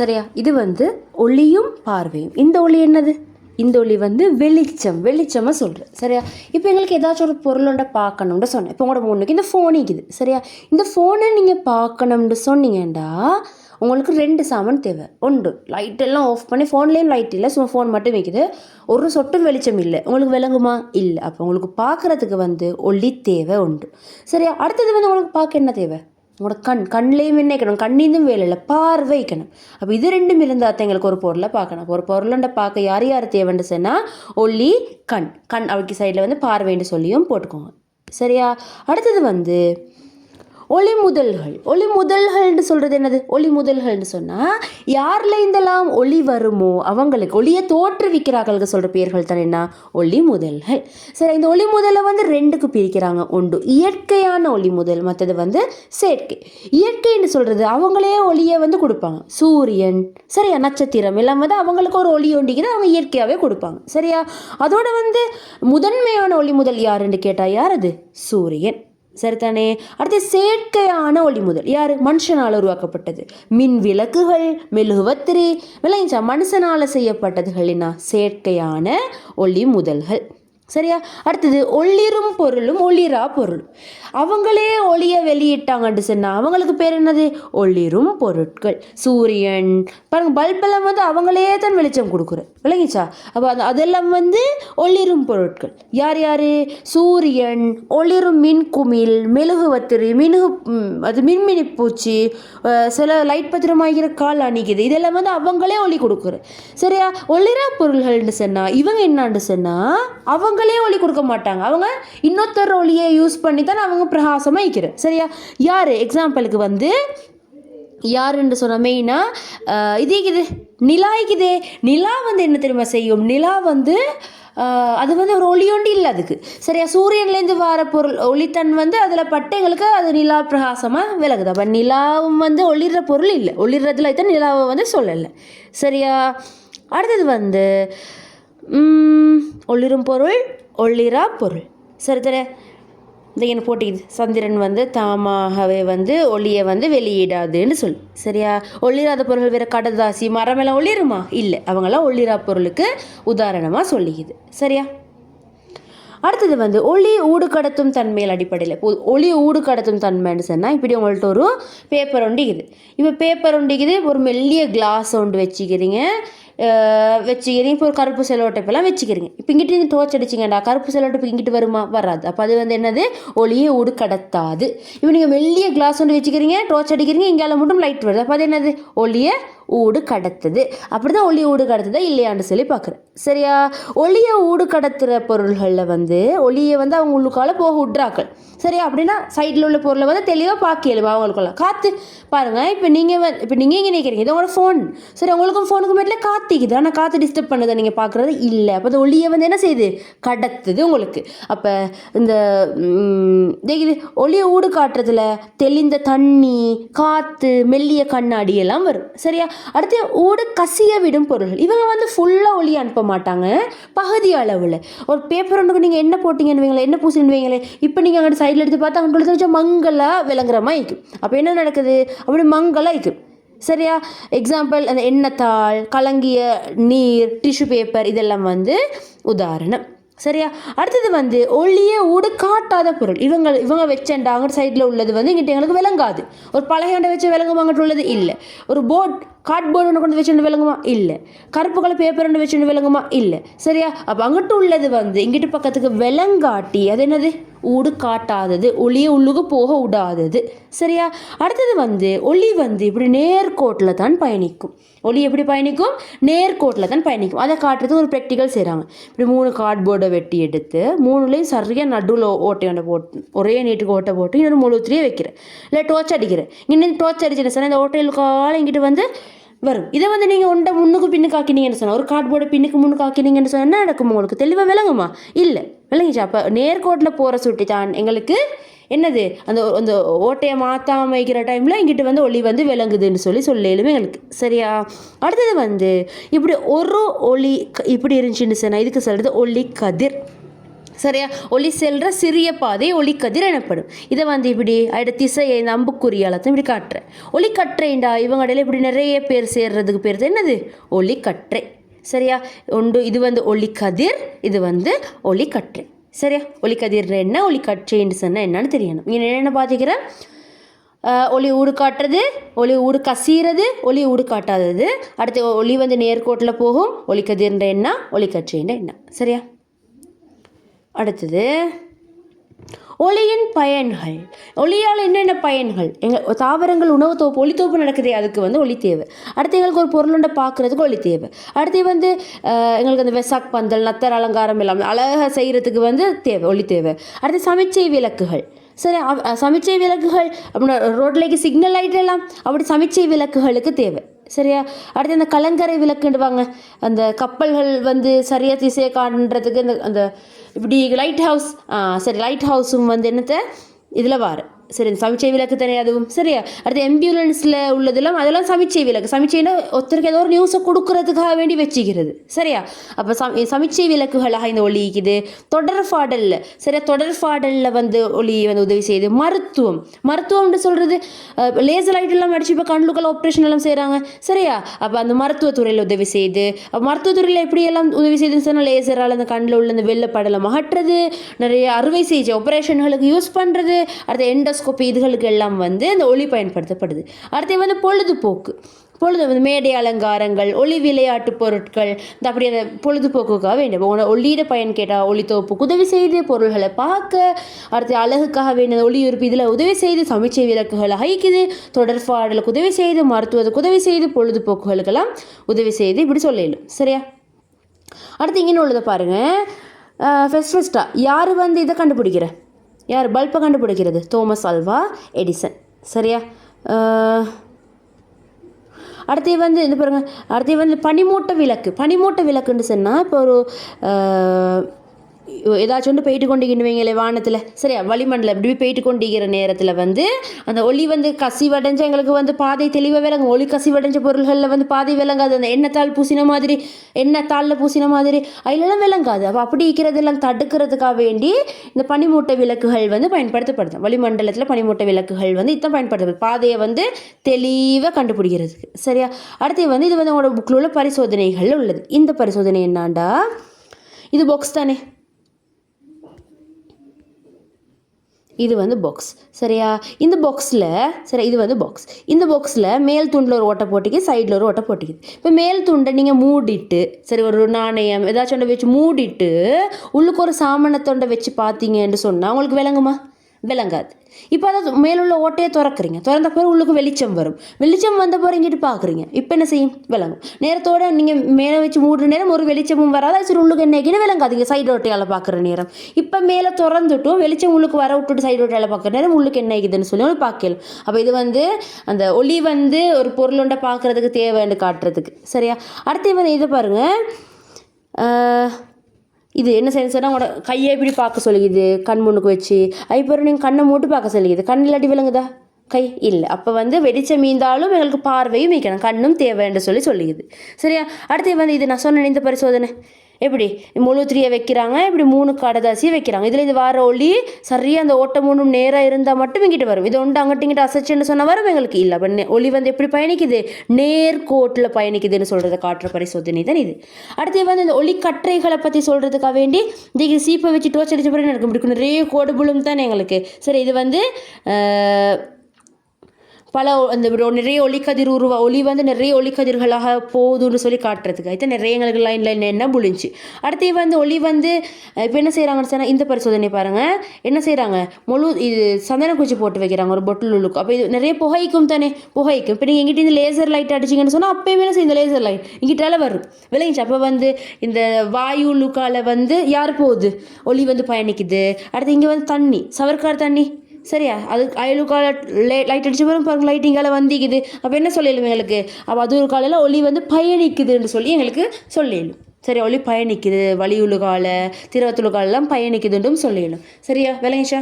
சரியா? இது வந்து ஒளியும் பார்வையும். இந்த ஒளி என்னது? இந்த ஒளி வந்து வெளிச்சமாக சொல்கிறேன். சரியா? இப்போ எங்களுக்கு ஏதாச்சும் ஒரு பொருளோட பார்க்கணும்னு சொன்னேன். இப்போ உங்களோட முன்னுக்கு இந்த ஃபோன் இருக்குது. சரியா? இந்த ஃபோனை நீங்கள் பார்க்கணும்னு சொன்னீங்கண்டா உங்களுக்கு 2 சாமான் தேவை. ஒன்று, லைட்டெல்லாம் ஆஃப் பண்ணி, ஃபோன்லேயும் லைட் இல்லை, சும்மா ஃபோன் மட்டும் வைக்குது, ஒரு சொட்டு வெளிச்சம் இல்லை, உங்களுக்கு விளங்குமா? இல்லை. அப்போ உங்களுக்கு பார்க்குறதுக்கு வந்து ஒளி தேவை உண்டு. சரியா? அடுத்தது வந்து உங்களுக்கு பார்க்க என்ன தேவை? உங்களோட கண்லேயும் என்ன வைக்கணும்? கண்ணிந்தும் வேலை இல்லை, பார்வை வைக்கணும். அப்போ இது 2 இருந்தால் எங்களுக்கு ஒரு பொருளை பார்க்கணும். ஒரு பொருளை பார்க்க யார் தேவைன்னு சொன்னால் ஒளி, கண் அவளுக்கு சைடில் வந்து பார்வைன்னு சொல்லியும் போட்டுக்கோங்க. சரியா? அடுத்தது வந்து ஒளிமுதல்கள்னு சொல்கிறது என்னது? ஒளிமுதல்கள்னு சொன்னால் யாரில் இருந்தெல்லாம் ஒளி வருமோ அவங்களுக்கு, ஒளியை தோற்றுவிக்கிறார்களுக்கு சொல்கிற பேர்கள் தான் என்ன? ஒளிமுதல்கள். சரி, இந்த ஒளிமுதலை வந்து 2க்கு பிரிக்கிறாங்க. ஒன்று இயற்கையான ஒளிமுதல், மற்றது வந்து செயற்கை. இயற்கைன்னு சொல்கிறது அவங்களே ஒளியை வந்து கொடுப்பாங்க. சூரியன், சரியா, நட்சத்திரம் எல்லாம் வந்து அவங்களுக்கு ஒரு ஒளி ஒண்டிக்குது, அவங்க இயற்கையாகவே கொடுப்பாங்க. சரியா? அதோட வந்து முதன்மையான ஒளிமுதல் யாருன்னு கேட்டால் யார் அது? சூரியன். சரிதானே? அடுத்து செயற்கையான ஒளிமுதல் யார்? மனுஷனால் உருவாக்கப்பட்டது. மின் விளக்குகள், மெழுகுவத்திரி, விளங்கிச்சா? மனுஷனால் செய்யப்பட்டதுகளினா செயற்கையான ஒளிமுதல்கள். சரியா? அடுத்தது ஒளிரும் பொருளும் ஒளிரா பொருளும். அவங்களே ஒளியை வெளியிட்டாங்கன்னு சொன்னால் அவங்களுக்கு பேர் என்னது? ஒளிரும் பொருட்கள். சூரியன் பாருங்க, பல்பெல்லாம் வந்து அவங்களே தான் வெளிச்சம் கொடுக்குற, விளங்கிச்சா? அப்போ அதெல்லாம் வந்து ஒளிரும் பொருட்கள். யார்? சூரியன், ஒளிரும் மின்குமிழ், மெழுகுவத்திரி, அது மின்மினி பூச்சி, சில லைட் பத்திரமாகிற கால் அணிக்குது, இதெல்லாம் வந்து அவங்களே ஒளி கொடுக்குற. சரியா? ஒளிரா பொருள்கள்னு சொன்னால் இவங்க என்னான்னு சொன்னால் அவங்களே ஒளி கொடுக்க மாட்டாங்க, அவங்க இன்னொருத்தர் ஒளியை யூஸ் பண்ணி தான் அவங்க பிரகாசமாக இருக்கிற. சரியா? யார்? எக்ஸாம்பிளுக்கு வந்து யாருன்னு சொன்னால் மெயினாக இது இருக்குது, நிலா இருக்குது. நிலா வந்து என்ன தெரியுமா செய்யும்? நிலா வந்து அது வந்து ஒரு ஒளி ஒண்டி இல்லை அதுக்கு. சரியா? சூரியன்லேருந்து வர பொருள் ஒளித்தன் வந்து அதில் பட்டு எங்களுக்கு அது நிலா பிரகாசமாக விலகுது. அப்போ நிலாவும் வந்து ஒளிர்ற பொருள் இல்லை, ஒளிர்றதுல தான் நிலாவை வந்து சொல்லலை. சரியா? அடுத்தது வந்து ஒளிரும் பொருள், ஒளிரா பொருள். சரி தரே, இந்த என்ன போட்டிக்குது, சந்திரன் வந்து தாமாகவே வந்து ஒளியை வந்து வெளியிடாதுன்னு சொல்லி. சரியா? ஒளிராத பொருள் வேறு கடதாசி, மரமெல்லாம் ஒளிருமா? இல்லை, அவங்களாம் ஒளிரா பொருளுக்கு உதாரணமாக சொல்லிக்குது. சரியா? அடுத்தது வந்து ஒளி ஊடு கடத்தும் தன்மையில் அடிப்படையில். ஒளி ஊடு கடத்தும் தன்மைன்னு சொன்னால் இப்படி உங்கள்கிட்ட ஒரு பேப்பர் ஒண்டிக்குது. இப்போ பேப்பர் ஒண்டிக்குது, ஒரு மெல்லிய கிளாஸ் ஒன்று வச்சுக்கிறீங்க. இப்போ ஒரு கருப்பு செலோட்டைப்பெல்லாம் வச்சுக்கிறீங்க. இப்போ இங்கிட்டு நீங்கள் டோர்ச் அடிச்சிங்கடா, கருப்பு செலோட்டைப்பு இங்கிட்டு வருமா? வராது. அப்போ அது வந்து என்னது? ஒளியை ஊடு கடத்தாது. இப்போ நீங்கள் மெல்லிய கிளாஸ் ஒன்று வச்சுக்கிறீங்க, டோர்ச் அடிக்கிறீங்க, இங்கால மட்டும் லைட் வருது, அப்போ அது என்னது? ஒளியை ஊடு கடத்துது. அப்படி தான் ஒளி ஊடு கடத்துதா இல்லையான்னு சொல்லி பார்க்குறேன். சரியா? ஒளியை ஊடு கடத்துகிற பொருள்களில் வந்து ஒளியை வந்து அவங்க உள்ளுக்கால போக விட்றாக்கள். சரியா? அப்படின்னா சைடில் உள்ள பொருளை வந்து தெளிவாக பார்க்கல அவங்களுக்குள்ள. காற்று பாருங்கள், இப்போ நீங்கள் இங்கே நிற்கிறீங்க, இது உங்களோட ஃபோன். சரி, உங்களுக்கும் ஃபோனுக்கும் மேட்டில் காற்றிக்குது, ஆனால் காற்று டிஸ்டர்ப் பண்ணுதை நீங்கள் பார்க்குறது இல்லை. அப்போ அந்த ஒளியை வந்து என்ன செய்யுது? கடத்துது உங்களுக்கு. அப்போ இந்த இது ஒளியை ஊடு காட்டுறதுல தெளிந்த தண்ணி, காற்று, மெல்லிய கண்ணாடி எல்லாம் வரும். சரியா? அடுத்து ஊடு கசிய விடும் பொருள்கள். இவங்க வந்து ஃபுல்லாக ஒளி அனுப்ப மாட்டாங்க, பகுதி அளவில். ஒரு பேப்பர் ஒன்றுக்கு நீங்கள் என்ன போட்டிங்கன்னு வைங்களேன், என்ன பூசின்னு வைங்களே, இப்போ நீங்கள் அங்கே சைடில் எடுத்து பார்த்தா அங்கே வச்சா மங்கலாக விளங்குற மாதிரி இருக்கும். அப்போ என்ன நடக்குது? அப்படி மங்கலாக இருக்கும். சரியா? எக்ஸாம்பிள் அந்த எண்ணெய்த்தாள், கலங்கிய நீர், டிஷ்யூ பேப்பர், இதெல்லாம் வந்து உதாரணம். சரியா? அடுத்தது வந்து ஒளியை ஊடு காட்டாத பொருள். இவங்க வச்சேன்டா அங்கிட்ட சைடில் உள்ளது வந்து இங்கிட்ட எங்களுக்கு விளங்காது. ஒரு பழையாண்டை வச்சு விளங்குமா அங்கிட்ட உள்ளது? இல்லை. ஒரு கார்ட்போர்டு ஒன்று கொண்டு வச்சுட்டு விளங்குமா? இல்லை. கருப்பு கலர் பேப்பர் ஒன்று வச்சுட்டு விளங்குமா? இல்லை. சரியா? அப்போ அங்கிட்ட உள்ளது வந்து இங்கிட்டு பக்கத்துக்கு விளங்காட்டி அது என்னது? ஊடு காட்டாதது, ஒளியை உள்ளுக்கு போக விடாதது. சரியா? அடுத்தது வந்து ஒளி வந்து இப்படி நேர்கோட்டில் தான் பயணிக்கும். ஒளி எப்படி பயணிக்கும்? நேர்கோட்டில் தான் பயணிக்கும். அதை காட்டுறதுக்கு ஒரு ப்ராக்டிக்கல் செய்கிறாங்க. இப்படி 3 கார்ட்போர்டை வெட்டி எடுத்து 3லையும் சரியாக நடுவில் ஓட்டையோட போட்டு ஒரே நீட்டுக்கு ஓட்டை போட்டு இன்னொரு முழுத்திரியே வைக்கிறேன், இல்லை டோர்ச் அடிக்கிறேன். இங்கே டோர்ச் அடிச்சுட்டு சார் இந்த ஓட்டையில் காலம் இங்கிட்டு வந்து வரும். இதை வந்து நீங்கள் ஒன்றை முன்னுக்கு பின்னுக்கு ஆக்கினீங்கன்னு சொன்னால், ஒரு கார்ட்போர்டை பின்னுக்கு முன்னுக்கு ஆக்கினீங்கன்னு சொன்னால் என்ன நடக்கும்? உங்களுக்கு தெளிவாக விளங்குமா? இல்லை, விளங்கிச்சா? அப்போ நேர்கோட்டில் போகிற சுட்டி தான் எங்களுக்கு என்னது? அந்த ஓட்டையை மாற்றாமல் வைக்கிற டைமில் இங்கிட்டு வந்து ஒளி வந்து விளங்குதுன்னு சொல்லிடுமே எங்களுக்கு. சரியா? அடுத்தது வந்து இப்படி ஒரு ஒளி இப்படி இருந்துச்சுன்னு சொன்னால் இதுக்கு சொல்கிறது ஒளி கதிர். சரியா? ஒளி செல்ற சிறிய பாதை ஒளிக்கதிர் எனப்படும். இதை வந்து இப்படி அதோட திசையை இந்த அம்புக்குறியாலத்தான் இப்படி காட்டுறேன். ஒளிக்கற்றைண்டா இவங்க இடையில இப்படி நிறைய பேர் சேர்றதுக்கு பேர் என்னது? ஒளிக்கற்றை. சரியா? ஒன்று இது வந்து ஒளிக்கதிர், இது வந்து ஒளிக்கற்றை. சரியா? ஒளிக்கதிர் என்ன, ஒளிக்கற்றைன்னு சொன்னால் என்னன்னு தெரியணும். இங்கே என்னென்ன பார்த்துக்கிறேன்? ஒளி ஊடு காட்டுறது, ஒளி ஊடு கசிகிறது, ஒளி ஊடு காட்டாதது. அடுத்து ஒளி வந்து நேர்கோட்டில் போகும், ஒளிக்கதிர்ன்ற என்ன, ஒளிக்கற்றைன்ற என்ன. சரியா? அடுத்தது ஒளியின் பயன்கள். ஒளியால் என்னென்ன பயன்கள்? எங்கள் தாவரங்கள் உணவு தொகுப்பு ஒளித்தொகுப்பு நடக்குதே, அதுக்கு வந்து ஒளி தேவை. அடுத்து எங்களுக்கு ஒரு பொருளுண்ட பார்க்குறதுக்கு ஒளி தேவை. அடுத்து வந்து எங்களுக்கு அந்த வெசாக் பந்தல் நத்தர் அலங்காரம் எல்லாம் அழகாக செய்கிறதுக்கு வந்து தேவை, ஒளி தேவை. அடுத்து சமிச்சை விளக்குகள். சரி, சமிச்சை விளக்குகள் அப்படின்னா ரோட்லேக்கு சிக்னல் லைட் எல்லாம் அப்படி சமிச்சை விளக்குகளுக்கு தேவை. சரியா? அடுத்து அந்த கலங்கரை விளக்குண்டுவாங்க, அந்த கப்பல்கள் வந்து சரியாக திசையை காண்றதுக்கு அந்த இப்படி லைட் ஹவுஸ். சரி, லைட் ஹவுஸும் வந்து என்னத்தை இதில் வார. சரி, சமிச்சை விளக்கு தானே அதுவும். சரியா? அடுத்து ஆம்புலன்ஸில் உள்ளதெல்லாம் அதெல்லாம் சமிச்சை விளக்கு. சமிச்சைன்னா ஒருத்தருக்கு ஏதோ ஒரு நியூஸை கொடுக்கறதுக்காக வேண்டி வச்சுக்கிறது. சரியா? அப்போ சமிச்சை விளக்குகளாக இந்த ஒளி இருக்குது. தொடர்பாடலில், சரியா, தொடர்பாடலில் வந்து ஒளி வந்து உதவி செய்யுது. மருத்துவம்னு சொல்கிறது லேசர் லைட் எல்லாம் அடிச்சு இப்போ கண்ணுக்கெல்லாம் ஆப்ரேஷன் எல்லாம் செய்கிறாங்க. சரியா? அப்போ அந்த மருத்துவத்துறையில் உதவி செய்யுது. அப்போ மருத்துவத்துறையில் எப்படியெல்லாம் உதவி செய்யுதுன்னு சொன்னால் லேசரால் அந்த கண்ணில் உள்ள அந்த வெள்ளப்படலை அகற்றுறது, நிறைய அறுவை சிகிச்சை ஆப்ரேஷன்களுக்கு யூஸ் பண்ணுறது. அடுத்து எண்டோஸ்கோபி இதுகளுக்கு எல்லாம் வந்து இந்த ஒளி பயன்படுத்தப்படுது. அடுத்து வந்து பொழுதுபோக்கு வந்து மேடை அலங்காரங்கள், ஒளி விளையாட்டு பொருட்கள், இந்த அப்படி அந்த பொழுதுபோக்குக்காக வேண்டும். ஒளியிட பயன் கேட்டால் ஒளி தொகுப்புக்கு உதவி செய்து, பொருள்களை பார்க்க, அடுத்து அழகுக்காக வேண்டிய ஒளி உறுப்பு இதில் உதவி செய்து, சமிச்சை விளக்குகளை அழிக்குது, தொடர்பாடலுக்கு உதவி செய்து, மருத்துவத்துக்கு உதவி செய்து, பொழுதுபோக்குகளுக்கெல்லாம் உதவி செய்து, இப்படி சொல்லலும். சரியா? அடுத்து இங்கே உள்ளதை பாருங்கள். ஃபஸ்ட்டாக யார் வந்து இதை கண்டுபிடிக்கிற, யார் பல்பை கண்டுபிடிக்கிறது? Thomas Alva Edison. சரியா? அடுத்து வந்து இந்த பாருங்கள், அடுத்து வந்து பனிமூட்ட விளக்குன்னு சொன்னால் இப்போ ஒரு ஏதாச்சும் ஒன்று போயிட்டு கொண்டிருக்கின்றவங்களே வானத்தில். சரியா? வளிமண்டலம் இப்படி போயிட்டு கொண்டிருக்கிற நேரத்தில் வந்து அந்த ஒளி வந்து கசிவடைஞ்ச எங்களுக்கு வந்து பாதை தெளிவாக விளங்கும். ஒளி கசிவடைஞ்ச பொருள்களில் வந்து பாதை விளங்காது. அந்த எண்ணெய்த்தாள் பூசின மாதிரி, எண்ணெய்த்தாளில் பூசின மாதிரி அதிலெல்லாம் விளங்காது. அப்போ அப்படி இருக்கிறதெல்லாம் தடுக்கிறதுக்காக வேண்டி இந்த பனிமூட்ட விளக்குகள் வந்து பயன்படுத்தப்படுது. வளிமண்டலத்தில் பனிமூட்ட விளக்குகள் வந்து இதான் பயன்படுத்தப்படுது, பாதையை வந்து தெளிவாக கண்டுபிடிக்கிறதுக்கு. சரியா? அடுத்து வந்து இது வந்து உங்களோட புக்கில் உள்ள பரிசோதனைகள் உள்ளது. இந்த பரிசோதனை என்னாண்டா, இது பாக்ஸ் தானே, இது வந்து பாக்ஸ். சரியா? இந்த பாக்ஸில், சரி, இது வந்து பாக்ஸ். இந்த பாக்ஸில் மேல் துண்டில் ஒரு ஓட்டை போட்டிக்கு, சைடில் ஒரு ஓட்டை போட்டிக்குது. இப்போ மேல் துண்டை நீங்கள் மூடிட்டு, சரி, ஒரு நாணயம் ஏதாச்சும் ஒன்றை வச்சு மூடிட்டு உள்ளுக்கு ஒரு சாமானத்தொண்டை வச்சு பார்த்தீங்கன்னு சொன்னால் உங்களுக்கு விளங்குமா? விளங்காது. இப்போ அதை மேலுள்ள ஓட்டையை திறக்கிறீங்க, திறந்த பிறகு உள்ளுக்கு வெளிச்சம் வரும். வெளிச்சம் வந்த பிறகு இங்கிட்டு பார்க்குறீங்க, இப்போ என்ன செய்யும்? விளங்கும். நேரத்தோடு நீங்கள் மேலே வச்சு மூடுற நேரம் ஒரு வெளிச்சமும் வராது. சரி, உள்ளுக்கு என்ன விளங்காதீங்க சைடு ஓட்டையால் பார்க்குற நேரம். இப்போ மேலே திறந்துட்டும் வெளிச்சம் உள்ளுக்கு வர விட்டுட்டு சைடு ஓட்டையால் பார்க்குற நேரம் உள்ளுக்கு என்ன ஆகுதுன்னு சொல்லி ஒன்று பார்க்கலாம். அப்போ இது வந்து அந்த ஒளி வந்து ஒரு பொருளுண்டை பார்க்குறதுக்கு தேவைன்னு காட்டுறதுக்கு. சரியா? அடுத்து வந்து இதை பாருங்கள். இது என்ன சென்சர்னா உங்களோட கையை இப்படி பார்க்க சொல்லிக்குது கண் முன்னுக்கு வச்சு. அதுக்கப்புறம் நீங்கள் கண்ணை மூட்டு பார்க்க சொல்லிக்குது. கண் இல்லாட்டி விளங்குதா? கை இல்லை. அப்போ வந்து வெடிச்சம் மீந்தாலும் எங்களுக்கு பார்வையும் மீக்கணும், கண்ணும் தேவைன்னு சொல்லிக்குது. சரியா? அடுத்து வந்து இது நான் சொன்ன இந்த பரிசோதனை எப்படி முழு 3 வைக்கிறாங்க, இப்படி 3 கடதாசியை வைக்கிறாங்க. இதில் இது வார ஒளி சரியாக அந்த ஓட்டம் 3 நேராக இருந்தால் மட்டும் இங்கிட்ட வரும். இது ஒன்று அங்கிட்ட இங்கிட்ட அசைச்சுன்னு சொன்னால் வரும் எங்களுக்கு இல்லை. அப்போ ஒளி வந்து எப்படி பயணிக்குது? நேர்கோட்டில் பயணிக்குதுன்னு சொல்கிறத காட்டுற பரிசோதனை தான் இது. அடுத்து வந்து இந்த ஒளி கற்றைகளை பற்றி சொல்கிறதுக்காக வேண்டி இந்த சீப்பை வச்சு டோர்ச் அடிச்ச பிறகு நடக்கும் இப்படி நிறைய கோடு புழும் தானே எங்களுக்கு. சரி, இது வந்து பல அந்த நிறைய ஒளி வந்து நிறைய ஒளிக்கதிர்களாக போகுதுன்னு சொல்லி காட்டுறதுக்கு అయితే நிறைய எங்களுக்கு லைன் என்ன புழிஞ்சு. அடுத்து வந்து ஒளி வந்து இப்போ என்ன செய்கிறாங்கன்னு சொன்னால் இந்த பரிசோதனை பாருங்கள். என்ன செய்கிறாங்க? இது சந்தன குச்சி போட்டு வைக்கிறாங்க ஒரு பொட்டில் உள்ளுக்கு. அப்போ இது நிறைய புகைக்கும் தானே, புகைக்கும். இப்போ நீங்கள் எங்கிட்ட இந்த லேசர் லைட் அடிச்சிங்கன்னு சொன்னால் அப்போயுமே என்ன செய்யும்? இந்த லேசர் லைட் இங்கிட்டால வரும், விளைஞ்சி. அப்போ வந்து இந்த வாயு லுக்கால வந்து யார் போகுது? ஒளி வந்து பயணிக்குது. அடுத்து இங்கே வந்து தண்ணி, சவர்க்கார் தண்ணி. சரியா? அது அயலுக்கால லைட் அடிச்ச பிறகு பாருங்க லைட்டிங்கால வந்திக்குது. அப்போ என்ன சொல்லிடும் எங்களுக்கு? அப்போ அது ஒரு காலையில் ஒளி வந்து பயணிக்குதுன்னு சொல்லி எங்களுக்கு சொல்லிடும். சரி, ஒளி பயணிக்குது, வலியுழுகால திரவத்துழுகாலெல்லாம் பயணிக்குதுன்றும் சொல்லிடும். சரியா? விளங்கிச்சா?